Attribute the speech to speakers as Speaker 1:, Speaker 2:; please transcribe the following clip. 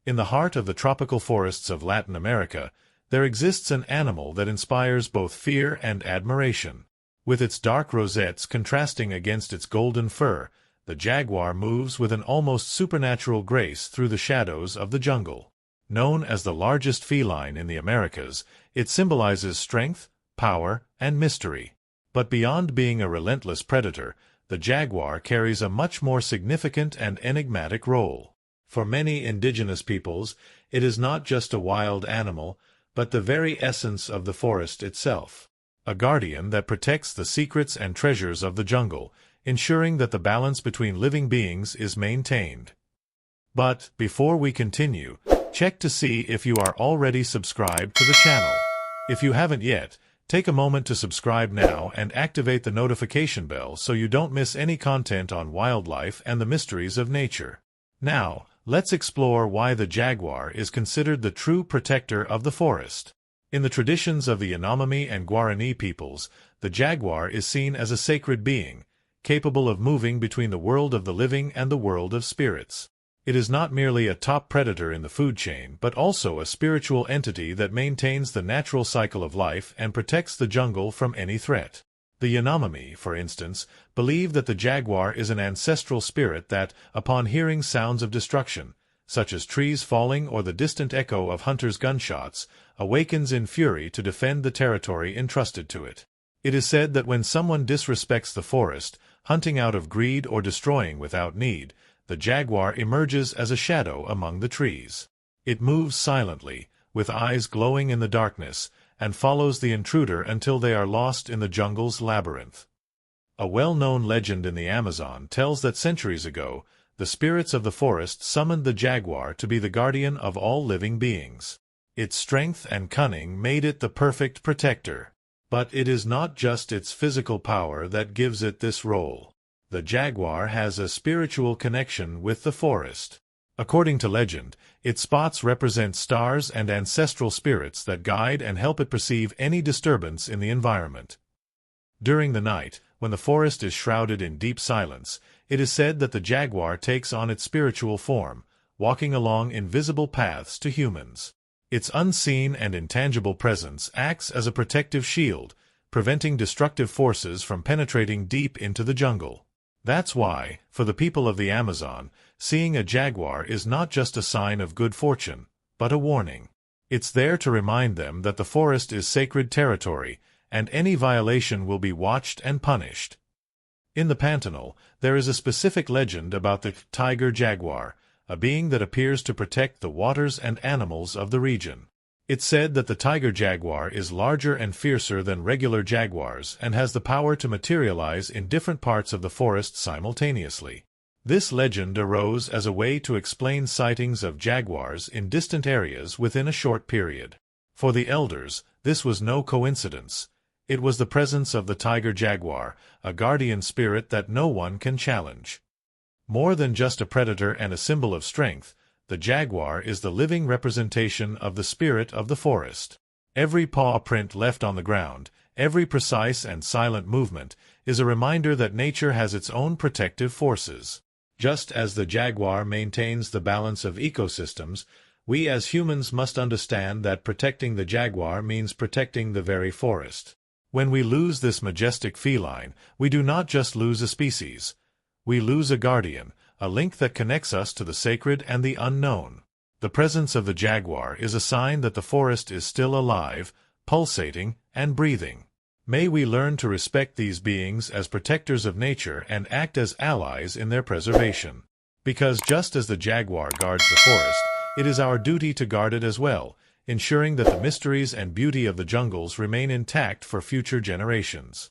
Speaker 1: In the heart of the tropical forests of Latin America, there exists an animal that inspires both fear and admiration. With its dark rosettes contrasting against its golden fur, the jaguar moves with an almost supernatural grace through the shadows of the jungle. Known as the largest feline in the Americas, it symbolizes strength, power, and mystery. But beyond being a relentless predator, the jaguar carries a much more significant and enigmatic role. For many indigenous peoples, it is not just a wild animal, but the very essence of the forest itself. A guardian that protects the secrets and treasures of the jungle, ensuring that the balance between living beings is maintained. But, before we continue, check to see if you are already subscribed to the channel. If you haven't yet, take a moment to subscribe now and activate the notification bell so you don't miss any content on wildlife and the mysteries of nature. Now, let's explore why the jaguar is considered the true protector of the forest. In the traditions of the Yanomami and Guarani peoples, the jaguar is seen as a sacred being, capable of moving between the world of the living and the world of spirits. It is not merely a top predator in the food chain, but also a spiritual entity that maintains the natural cycle of life and protects the jungle from any threat. The Yanomami, for instance, believe that the jaguar is an ancestral spirit that, upon hearing sounds of destruction, such as trees falling or the distant echo of hunters' gunshots, awakens in fury to defend the territory entrusted to it. It is said that when someone disrespects the forest, hunting out of greed or destroying without need, the jaguar emerges as a shadow among the trees. It moves silently, with eyes glowing in the darkness, and follows the intruder until they are lost in the jungle's labyrinth. A well-known legend in the Amazon tells that centuries ago, the spirits of the forest summoned the jaguar to be the guardian of all living beings. Its strength and cunning made it the perfect protector. But it is not just its physical power that gives it this role. The jaguar has a spiritual connection with the forest. According to legend, its spots represent stars and ancestral spirits that guide and help it perceive any disturbance in the environment. During the night, when the forest is shrouded in deep silence, it is said that the jaguar takes on its spiritual form, walking along invisible paths to humans. Its unseen and intangible presence acts as a protective shield, preventing destructive forces from penetrating deep into the jungle. That's why, for the people of the Amazon, seeing a jaguar is not just a sign of good fortune, but a warning. It's there to remind them that the forest is sacred territory, and any violation will be watched and punished. In the Pantanal, there is a specific legend about the tiger jaguar, a being that appears to protect the waters and animals of the region. It's said that the tiger jaguar is larger and fiercer than regular jaguars and has the power to materialize in different parts of the forest simultaneously. This legend arose as a way to explain sightings of jaguars in distant areas within a short period. For the elders, this was no coincidence. It was the presence of the tiger jaguar, a guardian spirit that no one can challenge. More than just a predator and a symbol of strength, the jaguar is the living representation of the spirit of the forest. Every paw print left on the ground, every precise and silent movement, is a reminder that nature has its own protective forces. Just as the jaguar maintains the balance of ecosystems, we as humans must understand that protecting the jaguar means protecting the very forest. When we lose this majestic feline, we do not just lose a species. We lose a guardian, a link that connects us to the sacred and the unknown. The presence of the jaguar is a sign that the forest is still alive, pulsating, and breathing. May we learn to respect these beings as protectors of nature and act as allies in their preservation. Because just as the jaguar guards the forest, it is our duty to guard it as well, ensuring that the mysteries and beauty of the jungles remain intact for future generations.